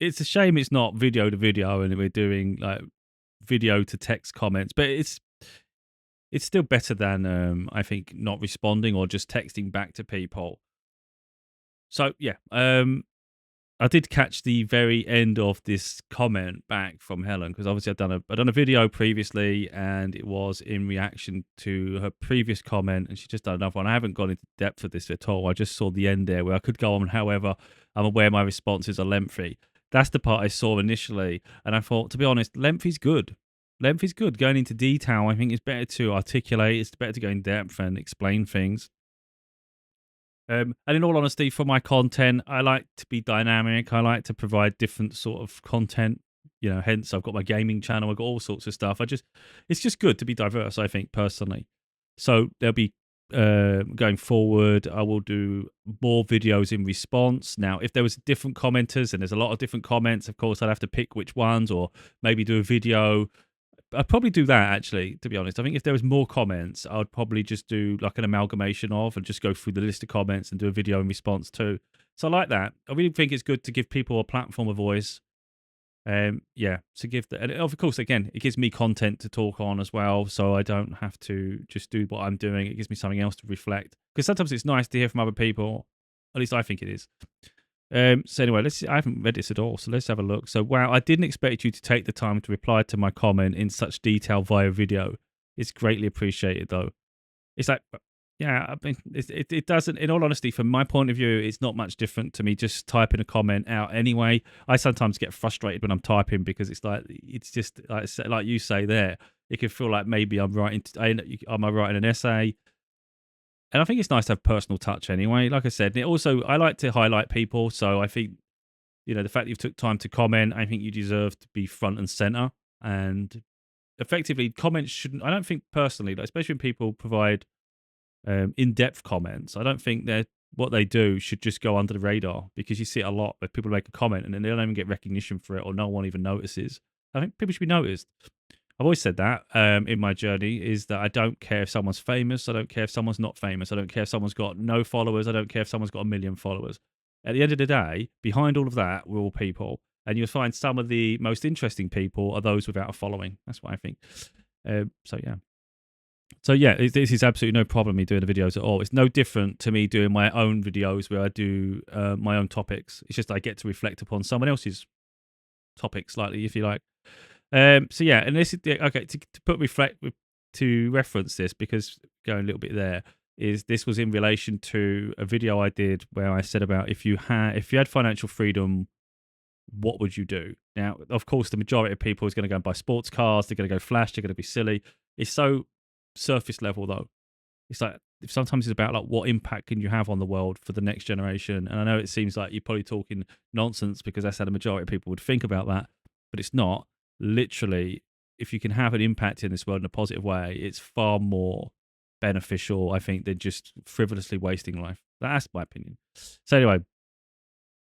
it's a shame it's not video to video and we're doing like video to text comments, but it's still better than I think not responding or just texting back to people. So yeah, I did catch the very end of this comment back from Helen because obviously I'd done a video previously and it was in reaction to her previous comment, and she just done another one. I haven't gone into depth of this at all. I just saw the end there where I could go on. However, I'm aware my responses are lengthy. That's the part I saw initially, and I thought, to be honest, length is good. Length is good. Going into detail, I think it's better to articulate. It's better to go in depth and explain things. And in all honesty, for my content, I like to be dynamic. I like to provide different sort of content. You know, hence I've got my gaming channel. I've got all sorts of stuff. It's just good to be diverse. I think personally. So there'll be going forward. I will do more videos in response. Now, if there was different commenters and there's a lot of different comments, of course I'd have to pick which ones, or maybe do a video. I'd probably do that actually, to be honest. I think if there was more comments, I would probably just do like an amalgamation of and just go through the list of comments and do a video in response too. So I like that. I really think it's good to give people a platform, a voice. Yeah, to give and of course, again, it gives me content to talk on as well, so I don't have to just do what I'm doing. It gives me something else to reflect because sometimes it's nice to hear from other people. At least I think it is. So anyway, let's see. I haven't read this at all, so let's have a look. So wow, I didn't expect you to take the time to reply to my comment in such detail via video. It's greatly appreciated, though. It's like, yeah, I mean, it doesn't. In all honesty, from my point of view, it's not much different to me just typing a comment out anyway. I sometimes get frustrated when I'm typing because it's like it's just like you say there. It can feel like maybe I'm writing. Am I writing an essay? And I think it's nice to have personal touch anyway. Like I said, I like to highlight people. So I think, the fact that you took time to comment, I think you deserve to be front and center. And effectively, comments shouldn't, I don't think personally, like, especially when people provide in-depth comments, I don't think that what they do should just go under the radar, because you see it a lot where people make a comment and then they don't even get recognition for it, or no one even notices. I think people should be noticed. I've always said that in my journey, is that I don't care if someone's famous. I don't care if someone's not famous. I don't care if someone's got no followers. I don't care if someone's got 1 million followers. At the end of the day, behind all of that, we're all people. And you'll find some of the most interesting people are those without a following. That's what I think. So, yeah. So, yeah, this is absolutely no problem, me doing the videos at all. It's no different to me doing my own videos where I do my own topics. It's just I get to reflect upon someone else's topic slightly, if you like. So yeah, and this is okay to reference this, because going a little bit there, is this was in relation to a video I did where I said about if you had financial freedom, what would you do? Now, of course, the majority of people is going to go and buy sports cars. They're going to go flash. They're going to be silly. It's so surface level though. It's like sometimes it's about like what impact can you have on the world for the next generation. And I know it seems like you're probably talking nonsense because that's how the majority of people would think about that, but it's not. Literally, if you can have an impact in this world in a positive way, it's far more beneficial, I think, than just frivolously wasting life. That's my opinion. So anyway,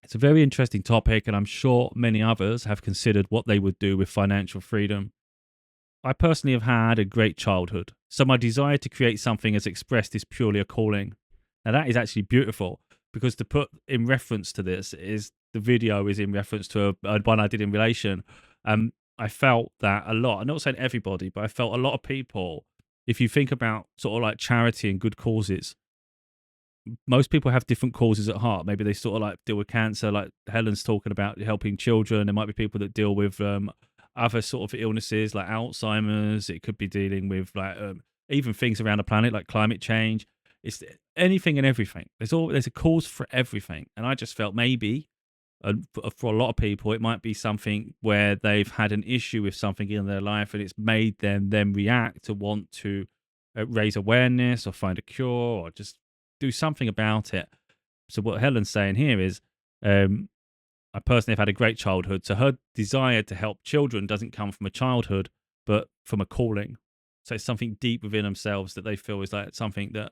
it's a very interesting topic, and I'm sure many others have considered what they would do with financial freedom. I personally have had a great childhood, so my desire to create something as expressed is purely a calling. Now that is actually beautiful, because to put in reference to this is the video is in reference to one I did in relation. I felt that a lot. I'm not saying everybody, but I felt a lot of people. If you think about sort of like charity and good causes, most people have different causes at heart. Maybe they sort of like deal with cancer, like Helen's talking about helping children. There might be people that deal with other sort of illnesses like Alzheimer's. It could be dealing with like even things around the planet like climate change. It's anything and everything. There's a cause for everything, and I just felt maybe for a lot of people, it might be something where they've had an issue with something in their life, and it's made them then react to want to raise awareness or find a cure or just do something about it. So what Helen's saying here is, I personally have had a great childhood. So her desire to help children doesn't come from a childhood, but from a calling. So it's something deep within themselves that they feel is like something that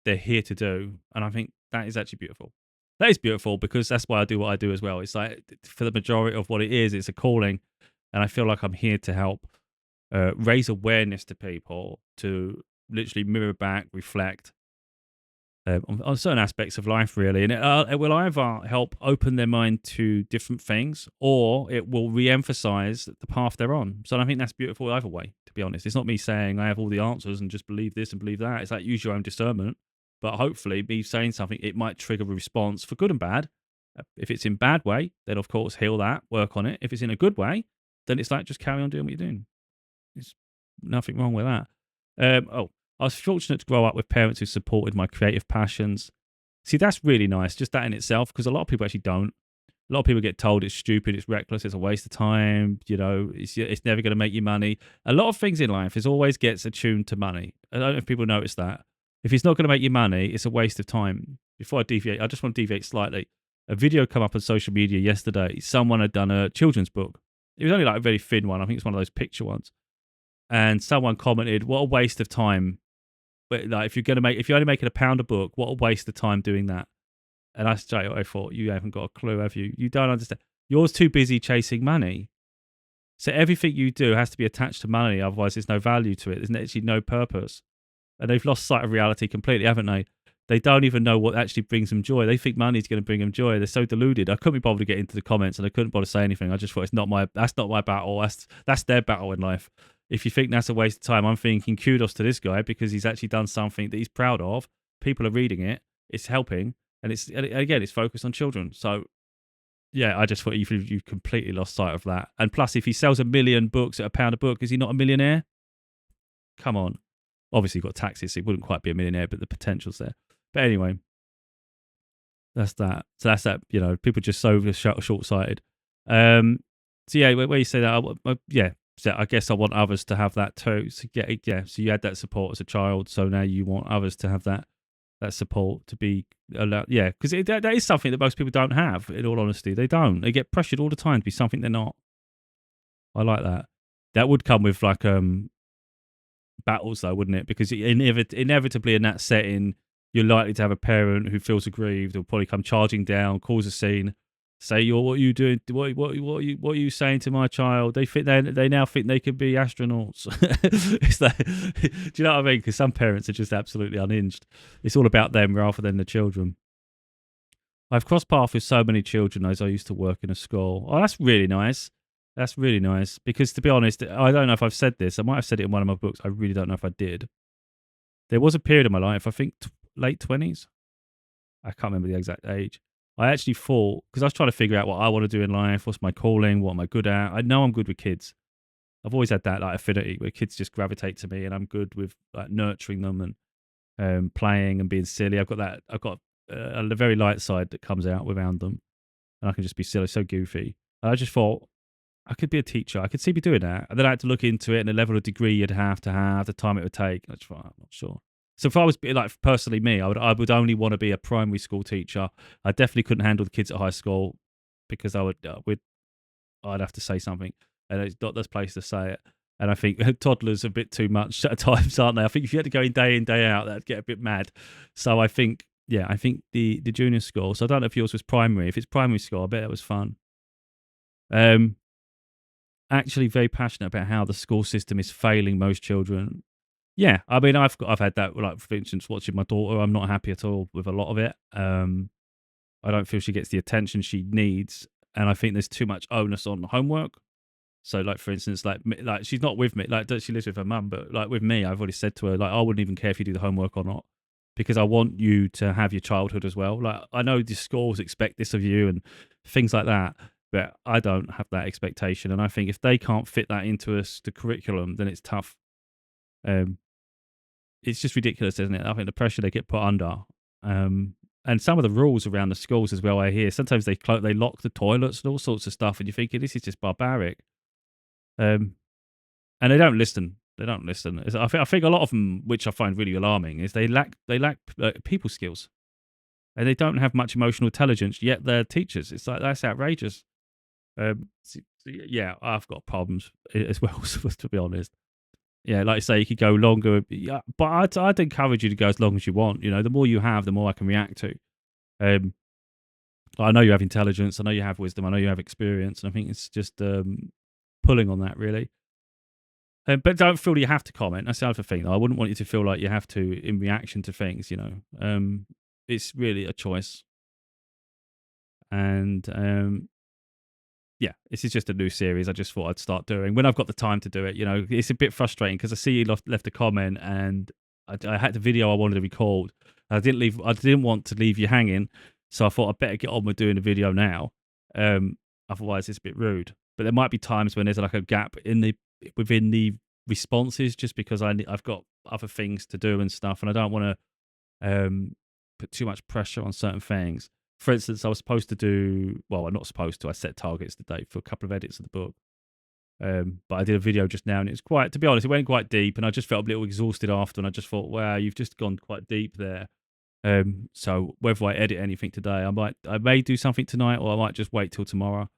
they're here to do. And I think that is actually beautiful. That is beautiful, because that's why I do what I do as well. It's like, for the majority of what it is, it's a calling. And I feel like I'm here to help raise awareness to people, to literally mirror back, reflect, on certain aspects of life, really. And it will either help open their mind to different things, or it will re-emphasize the path they're on. So I think that's beautiful either way, to be honest. It's not me saying I have all the answers and just believe this and believe that. It's like, use your own discernment. But hopefully, me saying something, it might trigger a response for good and bad. If it's in bad way, then of course heal that, work on it. If it's in a good way, then it's like just carry on doing what you're doing. There's nothing wrong with that. I was fortunate to grow up with parents who supported my creative passions. See, that's really nice, just that in itself, because a lot of people actually don't. A lot of people get told it's stupid, it's reckless, it's a waste of time. It's never going to make you money. A lot of things in life is always gets attuned to money. I don't know if people notice that. If it's not going to make you money, it's a waste of time. Before I deviate, I just want to deviate slightly. A video come up on social media yesterday. Someone had done a children's book. It was only like a very thin one. I think it's one of those picture ones. And someone commented, "What a waste of time! But like, if you're only making £1 a book, what a waste of time doing that." And I thought, you haven't got a clue, have you? You don't understand. You're too busy chasing money. So everything you do has to be attached to money. Otherwise, there's no value to it. There's actually no purpose. And they've lost sight of reality completely, haven't they? They don't even know what actually brings them joy. They think money's going to bring them joy. They're so deluded. I couldn't be bothered to get into the comments, and I couldn't bother to say anything. I just thought that's not my battle. That's their battle in life. If you think that's a waste of time, I'm thinking kudos to this guy, because he's actually done something that he's proud of. People are reading it. It's helping, and it's focused on children. So yeah, I just thought you've completely lost sight of that. And plus, if he sells 1 million books at £1 a book, is he not a millionaire? Come on. Obviously, you've got taxes, so he wouldn't quite be a millionaire, but the potential's there. But anyway, that's that. So that's that. People just so short-sighted. So yeah, where you say that, yeah. So I guess I want others to have that too. So so you had that support as a child, so now you want others to have that support to be allowed. Yeah, because that is something that most people don't have. In all honesty, they don't. They get pressured all the time to be something they're not. I like that. That would come with like battles though, wouldn't it? Because inevitably in that setting, you're likely to have a parent who feels aggrieved, will probably come charging down, cause a scene, say, what are you doing? What are you saying to my child? They now think they could be astronauts. It's like, do you know what I mean? Because some parents are just absolutely unhinged. It's all about them rather than the children. I've crossed paths with so many children as I used to work in a school. Oh, that's really nice. That's really nice. Because to be honest, I don't know if I've said this. I might have said it in one of my books. I really don't know if I did. There was a period in my life, I think late 20s. I can't remember the exact age. I actually thought, because I was trying to figure out what I want to do in life, what's my calling, what am I good at. I know I'm good with kids. I've always had that like affinity where kids just gravitate to me, and I'm good with like nurturing them and playing and being silly. I've got a very light side that comes out around them, and I can just be silly, so goofy. And I just thought I could be a teacher. I could see me doing that. And then I had to look into it and the level of degree you'd have to have, the time it would take. I just thought, I'm not sure. So if I was like personally me, I would only want to be a primary school teacher. I definitely couldn't handle the kids at high school, because I'd have to say something, and it's not this place to say it. And I think toddlers are a bit too much at times, aren't they? I think if you had to go in, day out, that'd get a bit mad. So I think the junior school. So I don't know if yours was primary. If it's primary school, I bet it was fun. Actually very passionate about how the school system is failing most children. Yeah, I mean, I've had that, like, for instance, watching my daughter. I'm not happy at all with a lot of it. I don't feel she gets the attention she needs, and I think there's too much onus on homework. So, like, for instance, like she's not with me. Like, she lives with her mum, but like with me, I've already said to her, like, I wouldn't even care if you do the homework or not, because I want you to have your childhood as well. Like, I know the schools expect this of you and things like that, but I don't have that expectation. And I think if they can't fit that into the curriculum, then it's tough. It's just ridiculous, isn't it? I think the pressure they get put under, and some of the rules around the schools as well. I hear sometimes they lock the toilets and all sorts of stuff, and you're thinking this is just barbaric. And they don't listen. They don't listen. I think a lot of them, which I find really alarming, is they lack people skills, and they don't have much emotional intelligence. Yet they're teachers. It's like, that's outrageous. Yeah, I've got problems as well, to be honest. Yeah, like I say, you could go longer. Yeah, but I'd encourage you to go as long as you want. The more you have, the more I can react to. I know you have intelligence. I know you have wisdom. I know you have experience. And I think it's just pulling on that, really. But don't feel you have to comment. That's the other thing, though. I wouldn't want you to feel like you have to in reaction to things, you know. It's really a choice. And yeah, this is just a new series I just thought I'd start doing when I've got the time to do it. You know, it's a bit frustrating because I see you left a comment and I had the video I wanted to record. I didn't want to leave you hanging, so I thought I'd better get on with doing the video now. Um, Otherwise, it's a bit rude. But there might be times when there's like a gap within the responses, just because I've got other things to do and stuff, and I don't want to put too much pressure on certain things. For instance, I was supposed to do, well, I'm not supposed to, I set targets today for a couple of edits of the book. But I did a video just now and it's quite, to be honest, it went quite deep and I just felt a little exhausted after and I just thought, wow, you've just gone quite deep there. So whether I edit anything today, I may do something tonight or I might just wait till tomorrow.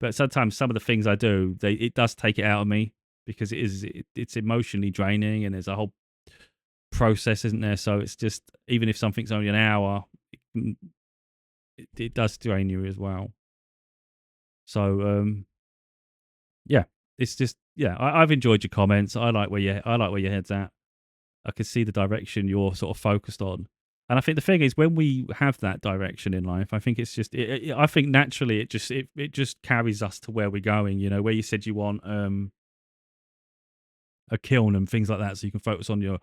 But sometimes some of the things I do, it does take it out of me because it's emotionally draining and there's a whole process, isn't there? So it's just, even if something's only an hour, it does drain you as well. So yeah, it's just, yeah, I've enjoyed your comments. I like where your head's at. I can see the direction you're sort of focused on. And I think the thing is, when we have that direction in life, I think it's just, I think naturally it just carries us to where we're going. You know, where you said you want a kiln and things like that, so you can focus on your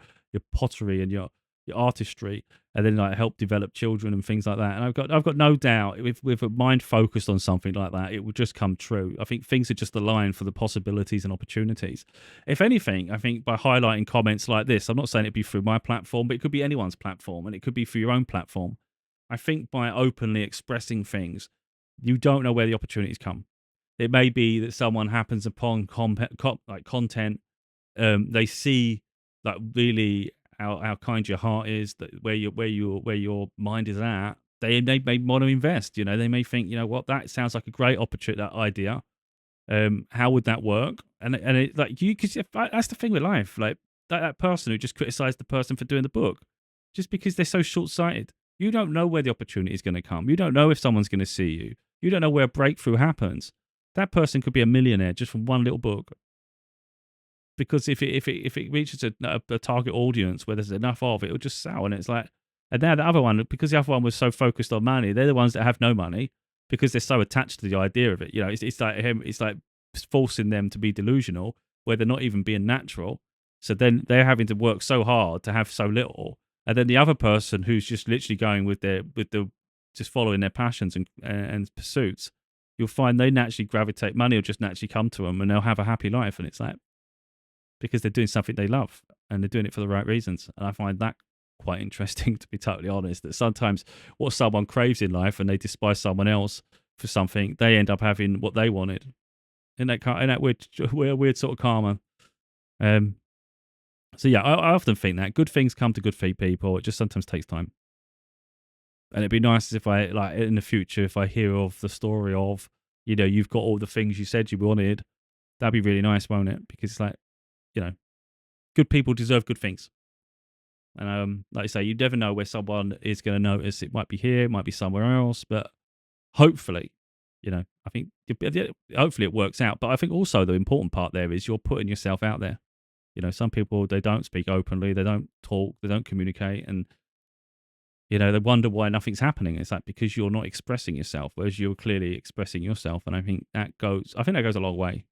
pottery and your artistry, and then like help develop children and things like that. And I've got no doubt with a mind focused on something like that, it will just come true. I think things are just aligned for the possibilities and opportunities. If anything, I think by highlighting comments like this, I'm not saying it'd be through my platform, but it could be anyone's platform, and it could be for your own platform. I think by openly expressing things, you don't know where the opportunities come. It may be that someone happens upon content, they see like really how kind your heart is, that where your mind is at. They may want to invest. You know, they may think, you know what, that sounds like a great opportunity, that idea. How would that work? And it, like you, because that's the thing with life. Like that person who just criticized the person for doing the book, just because they're so short sighted. You don't know where the opportunity is going to come. You don't know if someone's going to see you. You don't know where a breakthrough happens. That person could be a millionaire just from one little book. Because if it reaches a target audience where there's enough of it, it'll just sell. And it's like, and now the other one, because the other one was so focused on money, they're the ones that have no money because they're so attached to the idea of it. You know, it's like forcing them to be delusional where they're not even being natural. So then they're having to work so hard to have so little. And then the other person who's just literally going with the just following their passions and pursuits, you'll find they naturally gravitate. Money will just naturally come to them and they'll have a happy life. And it's like, because they're doing something they love and they're doing it for the right reasons. And I find that quite interesting, to be totally honest, that sometimes what someone craves in life and they despise someone else for something, they end up having what they wanted. In that weird sort of karma. So yeah, I often think that good things come to good people. It just sometimes takes time. And it'd be nice if I, like, in the future, if I hear of the story of, you know, you've got all the things you said you wanted, that'd be really nice, won't it? Because it's like, you know, good people deserve good things. And like I say, you never know where someone is going to notice. It might be here, it might be somewhere else, but hopefully, you know, I think hopefully it works out. But I think also the important part there is you're putting yourself out there. You know, some people, they don't speak openly, they don't talk, they don't communicate, and you know, they wonder why nothing's happening. It's like because you're not expressing yourself, whereas you're clearly expressing yourself. And I think that goes a long way.